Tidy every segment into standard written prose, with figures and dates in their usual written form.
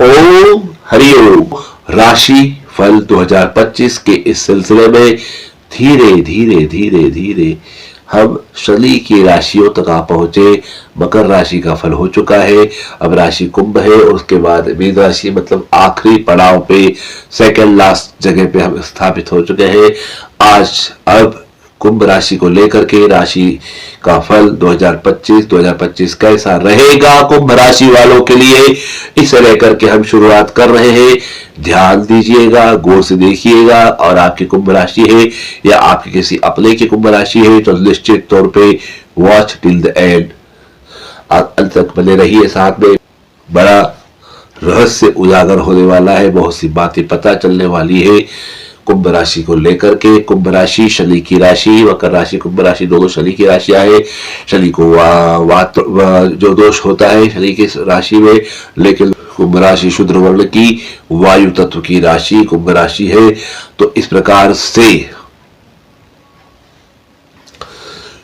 ओम हरि ओम। राशि फल 2025 के इस सिलसिले में धीरे धीरे धीरे धीरे हम शनि की राशियों तक आ पहुंचे। मकर राशि का फल हो चुका है, अब राशि कुंभ है और उसके बाद मीन राशि, मतलब आखिरी पड़ाव पे, सेकंड लास्ट जगह पे हम स्थापित हो चुके हैं। आज अब कुंभ राशि को लेकर के राशि का फल 2025 कैसा रहेगा कुंभ राशि वालों के लिए, इसे लेकर के हम शुरुआत कर रहे हैं। ध्यान दीजिएगा, गौर से देखिएगा, और आपकी कुंभ राशि है या आपके किसी अपने की कुंभ राशि है तो निश्चित तौर पे वॉच टिल द एंड, अंत तक बने रहिए। साथ में बड़ा रहस्य उजागर होने वाला है, बहुत सी बातें पता चलने वाली है कुंभ राशि को लेकर के। कुंभ राशि शनि की राशि, मकर राशि कुंभ राशि दोनों शनि की राशियां है। शनि को जो दोष होता है शनि की राशि में, लेकिन कुंभ राशि शूद्र वर्ण की वायु तत्व की राशि कुंभ राशि है। तो इस प्रकार से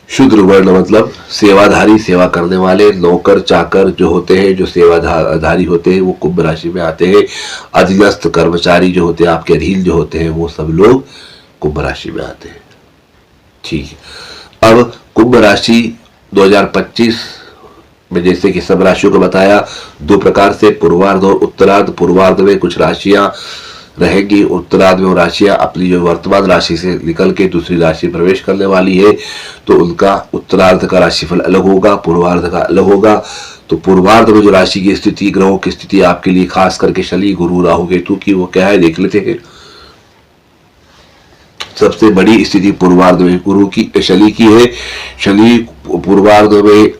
शूद्र वर्ण मतलब सेवाधारी, सेवा करने वाले, नौकर चाकर जो होते हैं, जो सेवाधारी होते हैं, वो कुंभ राशि में आते हैं। अधीनस्थ कर्मचारी जो होते हैं, आपके अधीन जो होते हैं, वो सब लोग कुंभ राशि में आते हैं। ठीक है, अब कुंभ राशि 2025 में जैसे कि सब राशियों को बताया, दो प्रकार से पूर्वार्ध और उत्तरार्ध। पूर्वार्ध में कुछ राशियां रहेंगी, उत्तरार्ध में वो राशियां अपनी जो वर्तमान राशि से निकल के दूसरी राशि प्रवेश करने वाली है, तो उनका उत्तरार्ध का राशिफल अलग होगा, पूर्वार्ध का अलग होगा। तो पूर्वार्ध में जो राशि की स्थिति, ग्रहों की स्थिति आपके लिए खास करके शनि, गुरु, राहु, केतु की, वो क्या है देख लेते हैं। सबसे बड़ी स्थिति पूर्वार्ध में गुरु की, शनि की है। शनि पूर्वार्ध में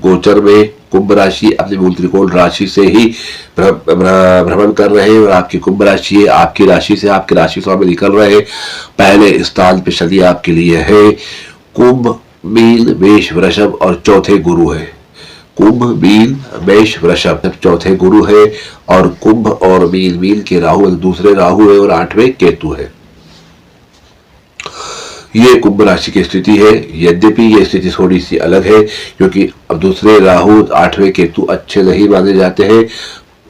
गोचर में कुंभ राशि अपने मूल त्रिकोण राशि से ही भ्रमण कर रहे हैं, और आपकी कुंभ राशि है, आपकी राशि से, आपके राशि स्वामी निकल रहे हैं। पहले स्थान पे शनि आपके लिए है। कुंभ, मीन, मेष, वृषभ और चौथे गुरु है। कुंभ, मीन, मेष, वृषभ चौथे गुरु है, और कुंभ और मीन के राहु दूसरे राहु है, और 8वें केतु है। ये कुंभ राशि की स्थिति है। यद्यपि ये स्थिति थोड़ी सी अलग है, क्योंकि अब दूसरे राहु, 8वें केतु अच्छे नहीं माने जाते हैं।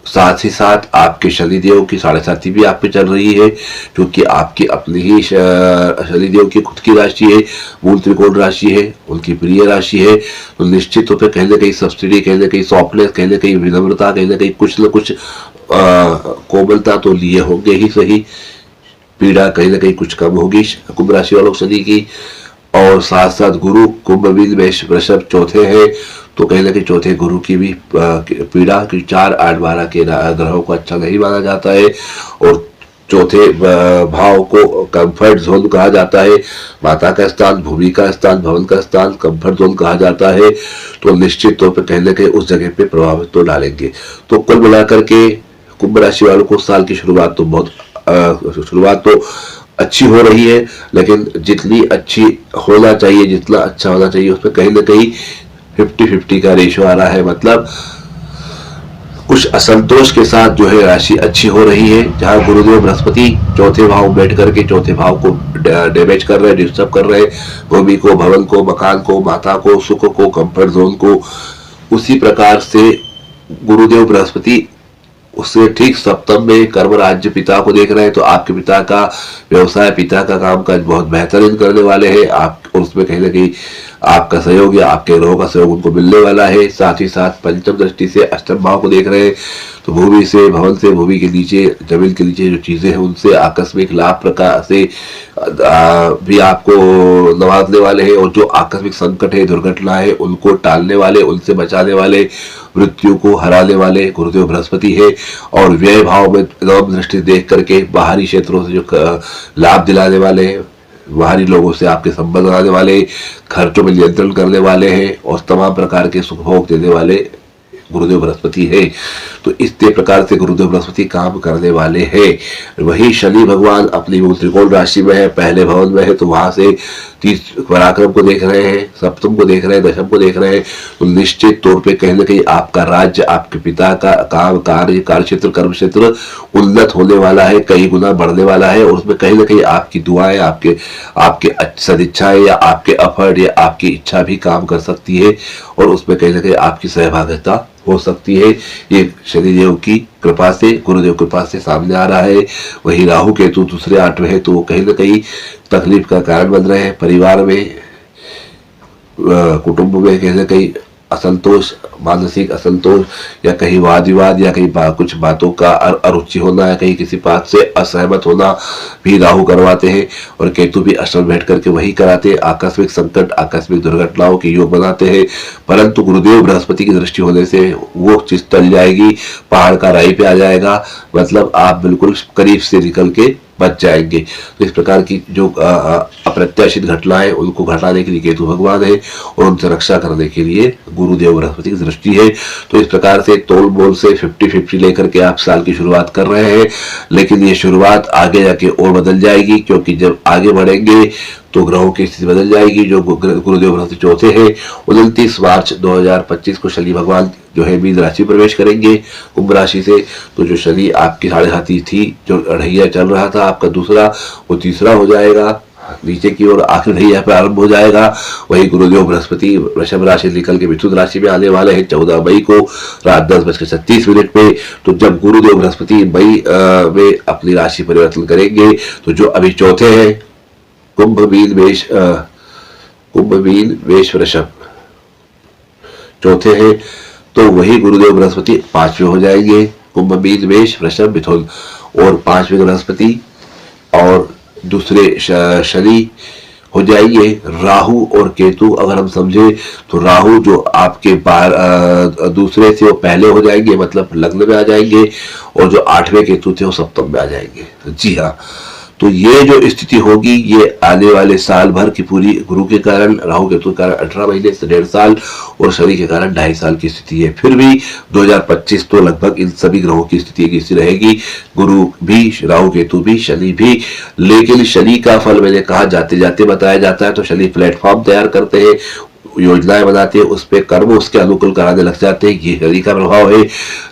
साथ ही साथ आपके शनिदेव की 7.5 भी आप पे चल रही है, क्योंकि आपकी अपनी ही शनिदेव की खुद की राशि है, मूल त्रिकोण राशि है, उनकी प्रिय राशि है। तो निश्चित तौर पर कहीं ना कहीं सब्सिडी, कहीं ना कहीं सॉफ्टनेस, कहीं ना कहीं विनम्रता, कहीं ना कहीं कुछ न कुछ कोमलता तो लिए होंगे ही सही। पीड़ा कहीं ना कहीं कुछ कम होगी कुंभ राशि वालों शनि की। और साथ साथ गुरु कुंभ, मीन, मेष, वृषभ चौथे है, तो कहीं ना कहीं चौथे गुरु की भी पीड़ा, की 4, 8, 12 के ग्रहों को अच्छा नहीं माना जाता है। और चौथे भाव को कंफर्ट जोन कहा जाता है, माता का स्थान, भूमि का स्थान, भवन का स्थान कंफर्ट जोन कहा जाता है। तो निश्चित तौर पर कहीं ना कहीं उस जगह पे प्रभावित तो डालेंगे। तो कुल मिलाकर के कुंभ राशि वालों को साल की शुरुआत तो अच्छी हो रही है, लेकिन जितनी अच्छी होना चाहिए, जितना अच्छा होना चाहिए, उसमें कहीं ना कहीं 50-50 का रेशो आ रहा है। मतलब कुछ असंतोष के साथ जो है राशि अच्छी हो रही है। जहां गुरुदेव बृहस्पति चौथे भाव में बैठ करके चौथे भाव को डैमेज कर रहे हैं, डिस्टर्ब कर रहे हैं, भूमि को, भवन को, मकान को, माता को, सुख को, कंफर्ट जोन को, उसी प्रकार से गुरुदेव बृहस्पति उससे ठीक सप्तम में कर्म राज्य पिता को देख रहे हैं। तो आपके पिता का व्यवसाय, पिता का काम काज बहुत बेहतरीन करने वाले हैं आप, और उसमें कहीं ना कहीं आपका सहयोग या आपके ग्रहों का सहयोग उनको मिलने वाला है। साथ ही साथ पंचम दृष्टि से अष्टम भाव को देख रहे हैं, तो भूमि से, भवन से, भूमि के नीचे, जमीन के नीचे जो चीजें हैं, उनसे आकस्मिक लाभ प्रकार से भी आपको नवाजने वाले हैं। और जो आकस्मिक संकट है, दुर्घटना है, उनको टालने वाले, उनसे बचाने वाले, मृत्यु को हराने वाले गुरुदेव बृहस्पति है। और व्यय भाव में नवम दृष्टि देख करके बाहरी क्षेत्रों से जो लाभ दिलाने वाले हैं, बाहरी लोगों से आपके संबंध बनाने वाले, खर्चों में नियंत्रण करने वाले हैं, और तमाम प्रकार के सुख भोग देने वाले गुरुदेव बृहस्पति है। तो इस प्रकार से गुरुदेव बृहस्पति काम करने वाले हैं। वही शनि भगवान अपनी मूल त्रिकोण राशि में है, पहले भवन में है, तो वहां से पराक्रम को देख रहे हैं, सप्तम को देख रहे हैं, दशम को देख रहे हैं, तो निश्चित तौर पे कहीं ना कहीं आपका राज्य, आपके पिता का काम, कार्य क्षेत्र, कर्म क्षेत्र उन्नत होने वाला है, कई गुना बढ़ने वाला है। और उसमें कहीं ना कहीं आपकी दुआएं, आपके आपके सदिच्छाएं या आपके एफर्ट या आपकी इच्छा भी काम कर सकती है, और उसमें कहीं ना कहीं आपकी सहभागिता हो सकती है। ये शनिदेव की कृपा से, गुरुदेव कृपा से सामने आ रहा है। वही राहु केतु दूसरे 8वें है, तो वो कहीं ना कहीं तकलीफ का कारण बन रहे हैं। परिवार में, कुटुंब में कहीं ना कहीं असंतोष, मानसिक असंतोष, या कहीं वाद विवाद, या कहीं कुछ बातों का अरुचि होना, या कहीं किसी बात से असहमत होना भी राहु करवाते हैं। और केतु भी अष्टम बैठ करके वही कराते हैं, आकस्मिक संकट, आकस्मिक दुर्घटनाओं के योग बनाते हैं। परंतु गुरुदेव बृहस्पति की दृष्टि होने से वो चीज टल जाएगी, पहाड़ का राई पे आ जाएगा, मतलब आप बिल्कुल करीब से निकल के बच जाएंगे। तो इस प्रकार की जो अप्रत्याशित घटनाएं, उनको घटाने के लिए केतु भगवान है, और उनसे रक्षा करने के लिए गुरुदेव बृहस्पति की दृष्टि है। तो इस प्रकार से तोल मोल से 50-50 लेकर के आप साल की शुरुआत कर रहे हैं, लेकिन ये शुरुआत आगे जाके और बदल जाएगी, क्योंकि जब आगे बढ़ेंगे तो ग्रहों की स्थिति बदल जाएगी। जो गुरुदेव बृहस्पति चौथे हैं, 29 मार्च 2025 को शनि भगवान जो है मीन राशि प्रवेश करेंगे कुंभ राशि से। तो जो शनि आपकी 7.5 थी, जो अढ़ैया चल रहा था आपका दूसरा, वो तीसरा हो जाएगा, नीचे की ओर आखिरी ढैया पे आरंभ हो जाएगा। वही गुरुदेव बृहस्पति वृषभ राशि निकल के मिथुन राशि में आने वाले हैं 14 मई को रात 10:36 पे। तो जब गुरुदेव बृहस्पति मई में अपनी राशि परिवर्तन करेंगे, तो जो अभी चौथे हैं कुंभ मीन मेष वृषभ चौथे हैं, तो वही गुरुदेव बृहस्पति 5वें हो जाएंगे, कुंभ मीन मेष वृषभ मिथुन, और 5वें बृहस्पति और दूसरे शनि हो जाएंगे राहु और केतु। अगर हम समझे तो राहु जो आपके दूसरे थे वो पहले हो जाएंगे, मतलब लग्न में आ जाएंगे, और जो 8वें केतु थे वो सप्तम में आ जाएंगे। जी हाँ, तो ये जो स्थिति होगी, ये आने वाले साल भर की पूरी गुरु के कारण, राहु केतु के कारण 18 महीने से 1.5 साल, और शनि के कारण 2.5 साल की स्थिति है। फिर भी 2025 तो लगभग इन सभी ग्रहों की स्थिति ऐसी रहेगी, गुरु भी, राहु केतु भी, शनि भी। लेकिन शनि का फल मैंने कहा जाते जाते बताया जाता है। तो शनि प्लेटफॉर्म तैयार करते हैं, योजनाएं बनाते हैं, उस पे कर्म उसके अनुकूल कराने लग जाते हैं, ये शनि का प्रभाव है।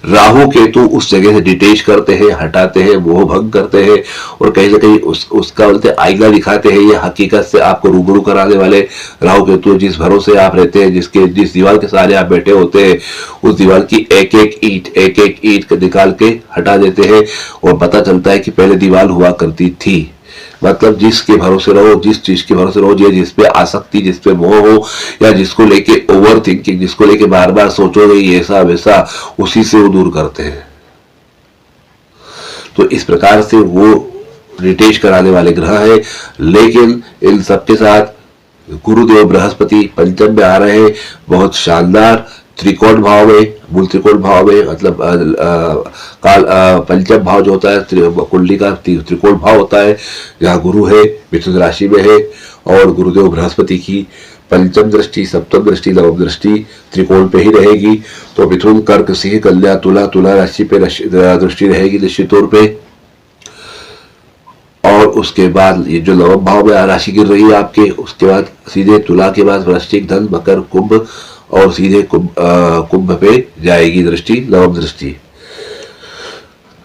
राहु केतु उस जगह से डिटेच करते हैं, हटाते हैं, मोह भंग करते हैं, और कहीं ना कहीं उसका बोलते आईना दिखाते हैं। ये हकीकत से आपको रूबरू कराने वाले राहु केतु, जिस भरोसे आप रहते हैं, जिस दीवार के सहारे आप बैठे होते हैं, उस दीवार की एक एक ईंट निकाल के हटा देते हैं, और पता चलता है कि पहले दीवार हुआ करती थी। मतलब जिसके भरोसे रहो, जिस चीज के भरोसे रहो, जिस पे आसक्ति, जिस पे मोह हो, या जिसको लेके ओवर थिंकिंग, जिसको लेके बार बार सोचोगे ये ऐसा वैसा, उसी से वो दूर करते हैं। तो इस प्रकार से वो रिटेश कराने वाले ग्रह है। लेकिन इन सबके साथ गुरुदेव बृहस्पति पंचम में आ रहे हैं, बहुत शानदार त्रिकोण भाव में, मूल त्रिकोण भाव में, मतलब पंचम भाव जो होता है कुंडली का त्रिकोण भाव होता है, जहाँ गुरु है मिथुन राशि में है, और गुरुदेव बृहस्पति की पंचम दृष्टि, सप्तम दृष्टि, नवम दृष्टि त्रिकोण पे ही रहेगी। तो मिथुन, कर्क, सिंह, कन्या, तुला राशि पे दृष्टि रहेगी निश्चित तौर पे। और उसके बाद ये जो नवम भाव में राशि गिर रही है आपके, उसके बाद सीधे तुला के बाद वृश्चिक, धन, मकर, कुंभ, और सीधे कुंभ पे जाएगी दृष्टि, नवम दृष्टि।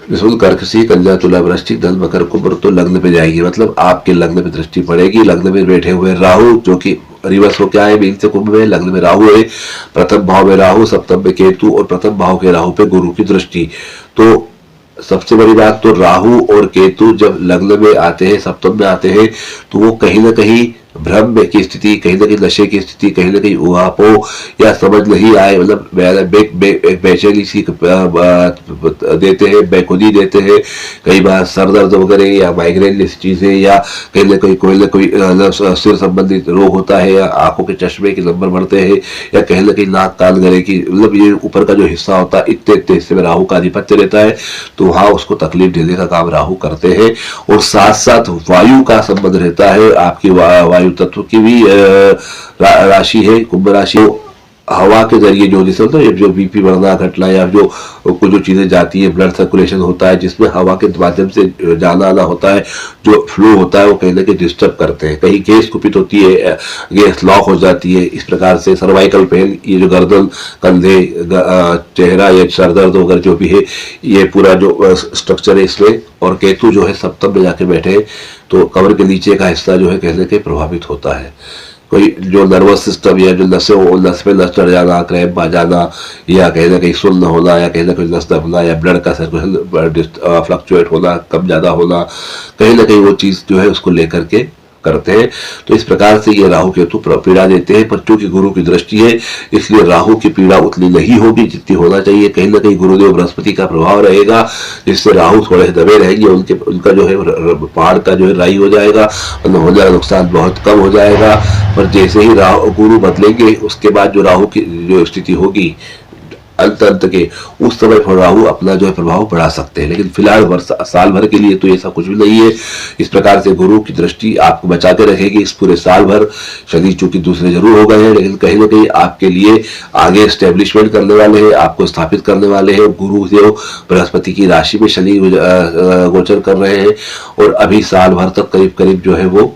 मिथुन, कर्क, सिंह, कन्या, तुला, वृश्चिक, धन, मकर, कुंभ, तो लग्न पे जाएगी, मतलब आपके लग्न पे दृष्टि पड़ेगी। लग्न में बैठे हुए राहु, जो कि रिवर्स हो क्या है, मीन से कुंभ में, लग्न में राहु है, प्रथम भाव में राहु, सप्तम में केतु, और प्रथम भाव के राहु पे गुरु की दृष्टि। तो सबसे बड़ी बात, तो राहु और केतु जब लग्न में आते हैं, सप्तम में आते हैं, तो वो कहीं ना कहीं भ्रम की स्थिति, कहीं ना कहीं नशे की स्थिति, कहीं ना कहीं उहापो या समझ नहीं आए, मतलब बेचैनी सी देते हैं, बेखुदी देते हैं, कई बार सर दर्द वगैरह या माइग्रेन जैसी चीजें, या कहीं ना कोई सिर संबंधित रोग होता है, या आंखों के चश्मे के नंबर बढ़ते हैं, या कहीं ना कहीं नाक कान गले की, मतलब ये ऊपर का जो हिस्सा होता है, इतने हिस्से में राहु का आधिपत्य रहता है, तो वहां उसको तकलीफ देने का काम राहु करते हैं। और साथ साथ वायु का संबंध रहता है, आपकी वायु तत्व की भी राशि है कुंभ राशि। हवा के जरिए जो जैसे होता है जो बीपी बढ़ना घटना या जो कुछ जो चीजें जाती है, ब्लड सर्कुलेशन होता है जिसमें हवा के माध्यम से जाना आना होता है, जो फ्लो होता है वो कहीं ना कहीं डिस्टर्ब करते हैं। कहीं गैस कुपित होती है, गैस लॉक हो जाती है, इस प्रकार से सर्वाइकल पेन, ये जो गर्दन, कंधे, चेहरा या सर दर्द वगैरह जो भी है, ये पूरा जो स्ट्रक्चर है इसमें। और केतु जो है सप्तम में जाके बैठे तो कमर के नीचे का हिस्सा जो है कहने के प्रभावित होता है। कोई जो नर्वस सिस्टम या जो नसें नस पे नस चढ़ जाना, क्रैम्प आ जाना, या कहीं ना कहीं सुन्न होना, या कहीं ना कहीं नस दबना, या ब्लड का सर्कुलेशन फ्लक्चुएट होना, कम ज़्यादा होना, कहीं ना कहीं वो चीज़ जो है उसको लेकर के करते हैं। तो इस प्रकार से ये राहु केतु पीड़ा देते हैं, पर चूंकि गुरु की दृष्टि है इसलिए राहु की पीड़ा उतनी नहीं होगी जितनी होना चाहिए। कहीं ना कहीं गुरुदेव बृहस्पति का प्रभाव रहेगा जिससे राहु थोड़े से दबे रहेंगे, उनका जो है पहाड़ का जो है राई हो जाएगा, मतलब होने वाला नुकसान बहुत कम हो जाएगा। पर जैसे ही राहु गुरु बदलेंगे उसके बाद जो राहु की जो स्थिति होगी अंत के, उस समय पर राहु अपना जो है प्रभाव बढ़ा सकते हैं। लेकिन फिलहाल साल भर के लिए तो ऐसा कुछ भी नहीं है। इस प्रकार से गुरु की दृष्टि आपको बचा के रखेगी इस पूरे साल भर। शनि चूंकि दूसरे जरूर हो गए हैं लेकिन कहीं ना कहीं आपके लिए आगे स्टेब्लिशमेंट करने वाले हैं, आपको स्थापित करने वाले हैं। गुरुदेव बृहस्पति की राशि में शनि गोचर कर रहे हैं और अभी साल भर तक करीब करीब जो है वो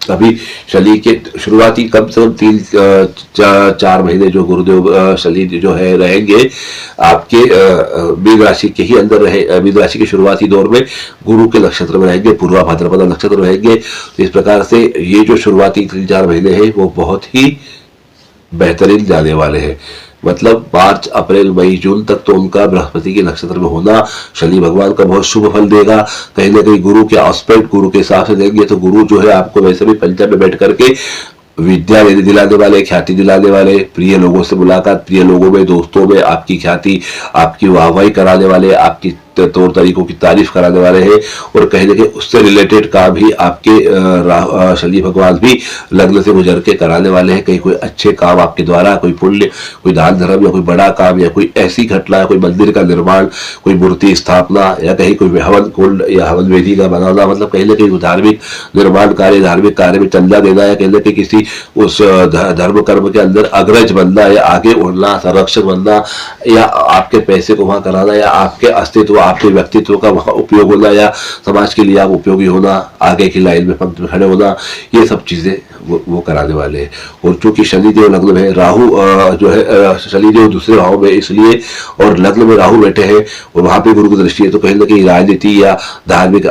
अभी शनि के शुरुआती कम से कम 3-4 महीने जो गुरुदेव शनि जो है रहेंगे आपके मीन राशि के ही अंदर रहे। मीन राशि के शुरुआती दौर में गुरु के नक्षत्र में रहेंगे, पूर्वा भाद्रपद नक्षत्र में रहेंगे। तो इस प्रकार से ये जो शुरुआती 3-4 महीने हैं वो बहुत ही बेहतरीन जाने वाले हैं। मतलब मार्च, अप्रैल, मई, जून तक तो उनका बृहस्पति के नक्षत्र में होना शनि भगवान का बहुत शुभ फल देगा। कहीं ना कहीं गुरु के आस्पेक्ट गुरु के हिसाब से देंगे तो गुरु जो है आपको वैसे भी पंचम में बैठ करके विद्या दिलाने वाले, ख्याति दिलाने वाले, प्रिय लोगों से मुलाकात, प्रिय लोगों में, दोस्तों में आपकी ख्याति, आपकी वाहवाही कराने वाले, आपकी तौर तरीकों की तारीफ कराने वाले हैं। और कहीं ना कहीं उससे रिलेटेड काम ही आपके शनि भगवान भी लग्न से गुजर के कराने वाले हैं। कहीं कोई अच्छे काम आपके द्वारा, कोई पुण्य, कोई दान धर्म या कोई बड़ा काम या कोई ऐसी घटना, कोई मंदिर का निर्माण, कोई मूर्ति स्थापना या कहीं कोई हवन कुंड या हवन वेदी का बनाना, मतलब कहीं ना कहीं धार्मिक निर्माण कार्य, धार्मिक कार्य में चंदा देना या कहीं ना कहीं किसी उस धर्म कर्म के अंदर अग्रज बनना या आगे उड़ना, संरक्षक बनना, या आपके पैसे को वहां कराना, या आपके अस्तित्व, आपके व्यक्तित्व का वहां उपयोग होना, या समाज के लिए आप उपयोगी होना, आगे की लाइन में पंक्ति में खड़े होना, ये सब चीजें वो कराने वाले हैं। और चूंकि शनिदेव लग्न में, राहु जो है शनिदेव दूसरे भाव में इसलिए और लग्न में राहु बैठे हैं और वहां पे गुरु की दृष्टि है, तो कहीं ना कहीं राजनीति या धार्मिक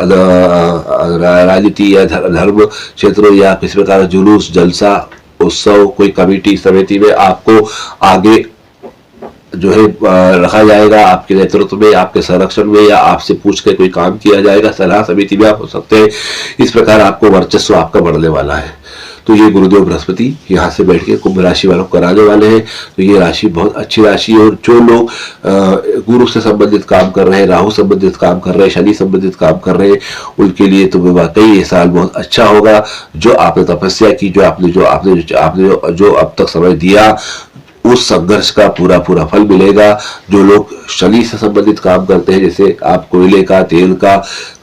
राजनीति या धर्म क्षेत्रों या किसी प्रकार का जुलूस, जलसा, उत्सव, कोई कमेटी समिति में आपको आगे जो है रखा जाएगा, आपके नेतृत्व में, आपके संरक्षण में, या आपसे पूछ कर कोई काम किया जाएगा, सलाह समिति में आप हो सकते हैं। इस प्रकार आपको वर्चस्व आपका बढ़ने वाला है। तो ये गुरुदेव बृहस्पति यहाँ से बैठ के कुंभ राशि वालों को कराने वाले हैं। तो ये राशि बहुत अच्छी राशि है। और जो लोग गुरु से संबंधित काम कर रहे हैं, राहु संबंधित काम कर रहे हैं, शनि संबंधित काम कर रहे हैं, उनके लिए तो वाकई ये साल बहुत अच्छा होगा। जो आपने तपस्या की, जो आपने अब तक समय दिया, उस संघर्ष का पूरा फल मिलेगा। जो लोग शनि से संबंधित काम करते हैं, जैसे आप कोयले का, तेल का,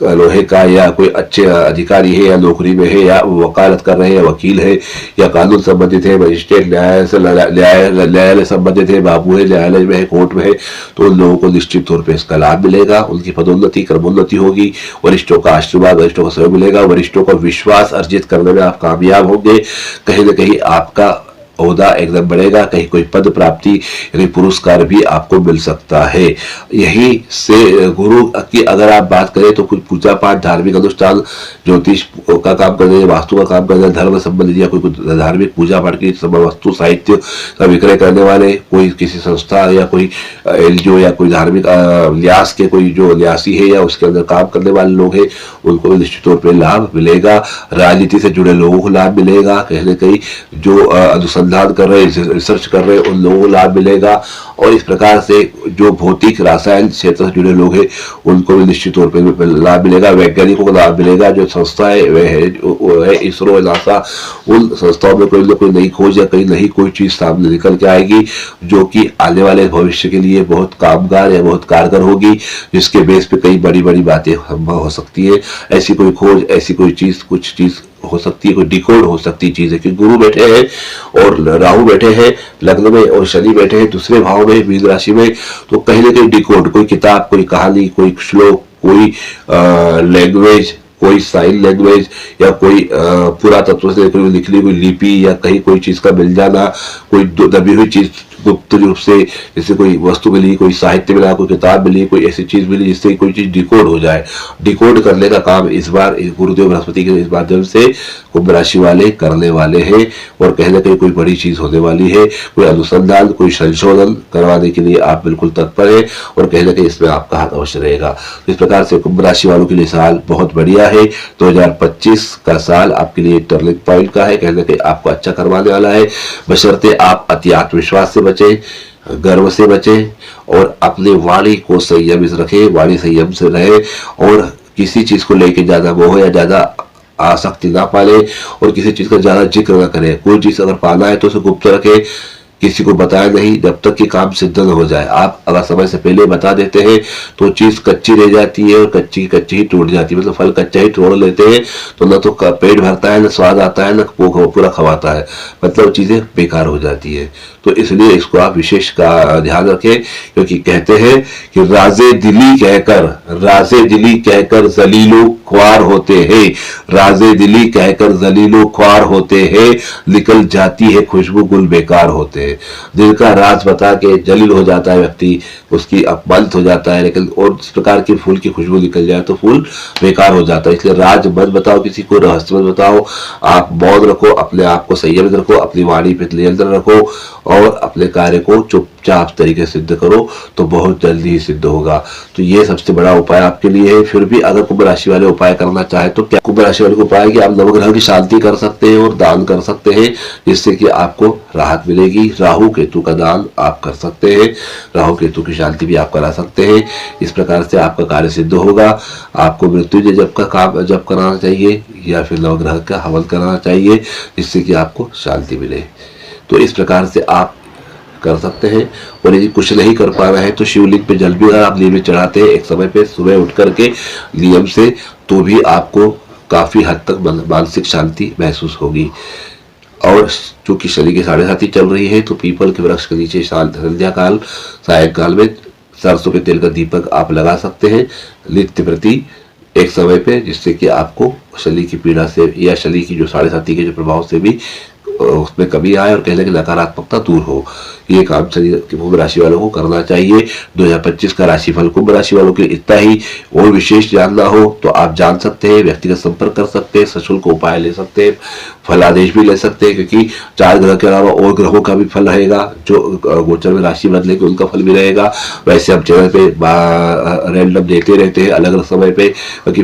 लोहे का, या कोई अच्छे अधिकारी है या नौकरी में है, या वकालत कर रहे हैं, वकील है, या कानून संबंधित है, मजिस्ट्रेट न्यायालय संबंधित है, बाबू है, न्यायालय में है, कोर्ट में है, तो उन लोगों को निश्चित तौर पर इसका लाभ मिलेगा। उनकी पदोन्नति, क्रमोन्नति होगी, वरिष्ठों का आशीर्वाद, वरिष्ठों का सहयोग मिलेगा, वरिष्ठों का विश्वास अर्जित करने में आप कामयाब होंगे। कहीं ना कहीं आपका ओहदा एकदम बढ़ेगा, कहीं कोई पद प्राप्ति, कहीं पुरस्कार भी आपको मिल सकता है। यही से गुरु की अगर आप बात करें तो कुछ पूजा पाठ, धार्मिक अनुष्ठान, ज्योतिष का काम करने, वास्तु का काम करने, धर्म संबंधित या कोई धार्मिक पूजा पाठ की वस्तु साहित्य का विक्रय करने वाले, कोई किसी संस्था या कोई एनजीओ या कोई धार्मिक न्यास के कोई जो न्यासी है या उसके अंदर काम करने वाले लोग हैं, उनको भी निश्चित तौर पर लाभ मिलेगा। राजनीति से जुड़े लोगों को लाभ मिलेगा। कहीं ना कहीं जो अनुसंधान कर रहे हैं, रिसर्च कर रहे हैं, उन लोगों को लाभ मिलेगा। और इस प्रकार से जो भौतिक रासायन क्षेत्र से जुड़े लोग हैं उनको भी निश्चित तौर पर लाभ मिलेगा। वैज्ञानिकों को लाभ मिलेगा। जो संस्थाएं वह है इसरो, नासा, उन संस्थाओं में कोई ना कोई नई खोज या कहीं नई कोई चीज सामने निकल के आएगी जो कि आने वाले भविष्य के लिए बहुत कामगार या बहुत कारगर होगी, जिसके बेस पे कई बड़ी बड़ी बातें संभव हो सकती है। ऐसी कोई खोज, ऐसी कोई चीज, कुछ चीज हो सकती है, कोई डिकोड हो सकती है चीजें, क्योंकि गुरु बैठे हैं और राहु बैठे हैं लग्न में और शनि बैठे हैं दूसरे भाव में मीन राशि में, तो कहीं ना कहीं डिकोड, कोई किताब, कोई कहानी, कोई श्लोक, कोई लैंग्वेज, कोई साइन लैंग्वेज या कोई पुरातत्व से निकली कोई लिपि या कहीं कोई चीज का मिल जाना, कोई दबी हुई चीज गुप्त रूप से, जैसे कोई वस्तु मिली, कोई साहित्य मिला, कोई किताब मिली, कोई ऐसी चीज मिली जिससे कोई चीज डिकोड हो जाए, डिकोड करने का काम इस बार गुरुदेव बृहस्पति के इस माध्यम से कुंभ राशि वाले करने वाले हैं। और कहीं ना कहीं कोई बड़ी चीज होने वाली है, कोई अनुसंधान, कोई संशोधन करवाने के लिए आप बिल्कुल तत्पर है और कहीं ना कहीं इसमें आपका हाथ अवश्य रहेगा। इस प्रकार से कुंभ राशि वालों के लिए साल बहुत बढ़िया है। 2025 का साल आपके लिए टर्निंग पॉइंट का है, कहीं ना कहीं आपको अच्छा करवाने वाला है, बशर्ते आप अति आत्मविश्वास से बचे, गर्व से बचे और अपनी वाणी को संयमित रखें, वाणी संयम से रहे और किसी चीज को लेकर ज्यादा मोह या ज्यादा आसक्ति ना पाले और किसी चीज का ज्यादा जिक्र ना करें। कोई चीज अगर पाना है तो उसे गुप्त रखे, किसी को बताया नहीं जब तक कि काम सिद्ध न हो जाए। आप अगर समय से पहले बता देते हैं तो चीज कच्ची रह जाती है और कच्ची कच्ची ही टूट जाती है, मतलब फल कच्चा ही तोड़ लेते हैं तो न तो पेट भरता है, न स्वाद आता है, न पूरा खवाता है, मतलब चीजें बेकार हो जाती है। तो इसलिए इसको आप विशेष का ध्यान रखें, क्योंकि कहते हैं कि राजे दिली कहकर जलीलो ख्वार होते हैं, राजे दिली कहकर जलीलो ख्वार होते हैं, निकल जाती है खुशबू गुल बेकार होते हैं। दिल का राज बता के जलील हो जाता है व्यक्ति, उसकी अपमानित हो जाता है, लेकिन और इस प्रकार की फूल की खुशबू निकल जाए तो फूल बेकार हो जाता है। इसलिए राज मत बताओ किसी को, रहस्य मत बताओ, आप मौन रखो, अपने आप को संयमित रखो, अपनी वाणी पे नियंत्रण रखो और अपने कार्य को चुपचाप तरीके से सिद्ध करो तो बहुत जल्दी ही सिद्ध होगा। तो ये सबसे बड़ा उपाय आपके लिए है। फिर भी अगर कुंभ राशि वाले उपाय करना चाहे तो क्या कुंभ राशि वाले को उपाय कि आप नवग्रह की शांति कर सकते हैं और दान कर सकते हैं, जिससे कि आपको राहत मिलेगी। राहु केतु का दान आप कर सकते हैं, राहु केतु की शांति भी आप करा सकते हैं। इस प्रकार से आपका कार्य सिद्ध होगा। आपको मृत्युंजय जप का काम जप कराना चाहिए या फिर नवग्रह का हवन कराना चाहिए, जिससे कि आपको शांति मिले। तो इस प्रकार से आप कर सकते हैं। और यदि कुछ नहीं कर पा रहे हैं तो शिवलिंग पे जल भी अगर आप नियमित चढ़ाते हैं एक समय पे सुबह उठ करके नियम से, तो भी आपको काफी हद तक मानसिक शांति महसूस होगी। और चूंकि शनि की 7.5 चल रही है तो पीपल के वृक्ष के नीचे संध्या काल सायंकाल में सरसों के तेल का दीपक आप लगा सकते हैं नित्य प्रति एक समय पे, जिससे कि आपको शनि की पीड़ा से या शनि की जो 7.5 के जो प्रभाव से भी उसमें कमी आए और कहने की नकारात्मकता दूर हो। ये काम कुंभ राशि वालों को करना चाहिए। 2025 का राशिफल कुंभ राशि वालों के लिए इतना ही। और विशेष जानना हो तो आप जान सकते हैं, व्यक्तिगत संपर्क कर सकते हैं, सशुल्क उपाय ले सकते हैं, फलादेश भी ले सकते हैं, क्योंकि 4 ग्रह के अलावा और ग्रहों का भी फल रहेगा। जो गोचर में राशि बदलेगी उनका फल भी रहेगा। वैसे हम चैनल पे रैंडम देते रहते हैं अलग अलग समय पे, क्योंकि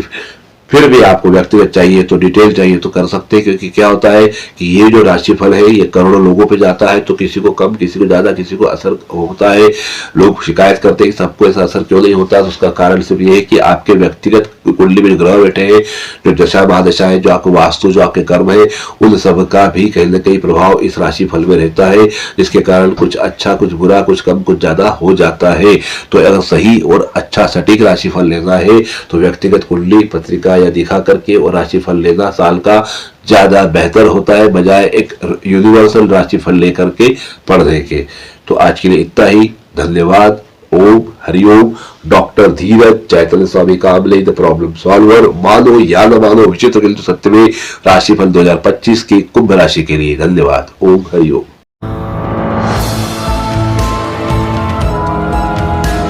फिर भी आपको व्यक्तिगत चाहिए तो डिटेल चाहिए तो कर सकते हैं। क्योंकि क्या होता है कि ये जो राशिफल है ये करोड़ों लोगों पे जाता है, तो किसी को कम, किसी को ज्यादा, किसी को असर होता है। लोग शिकायत करते हैं कि सबको ऐसा असर क्यों नहीं होता, तो उसका कारण सिर्फ ये है कि आपके व्यक्तिगत कुंडली में ग्रह बैठे हैं, जो दशा महादशा है, जो आपको वास्तु, जो आपके कर्म है, उन सब का भी कहीं ना कहीं प्रभाव इस राशिफल में रहता है, जिसके कारण कुछ अच्छा, कुछ बुरा, कुछ कम, कुछ ज्यादा हो जाता है। तो अगर सही और अच्छा सटीक राशिफल लेना है तो व्यक्तिगत कुंडली पत्रिका या दिखा करके और राशिफल लेना साल का ज्यादा बेहतर होता है, बजाय एक यूनिवर्सल राशिफल लेकर के पढ़ने के। तो आज के लिए इतना ही। धन्यवाद। Om Hariom. Doctor Dheeraj Chaitanya Swami Kamle the problem solver. मानो या न मानो, विचित्र किंतु सत्य में राशिफल 2025 की कुंभ राशि के लिए। धन्यवाद। ओम हरिओम।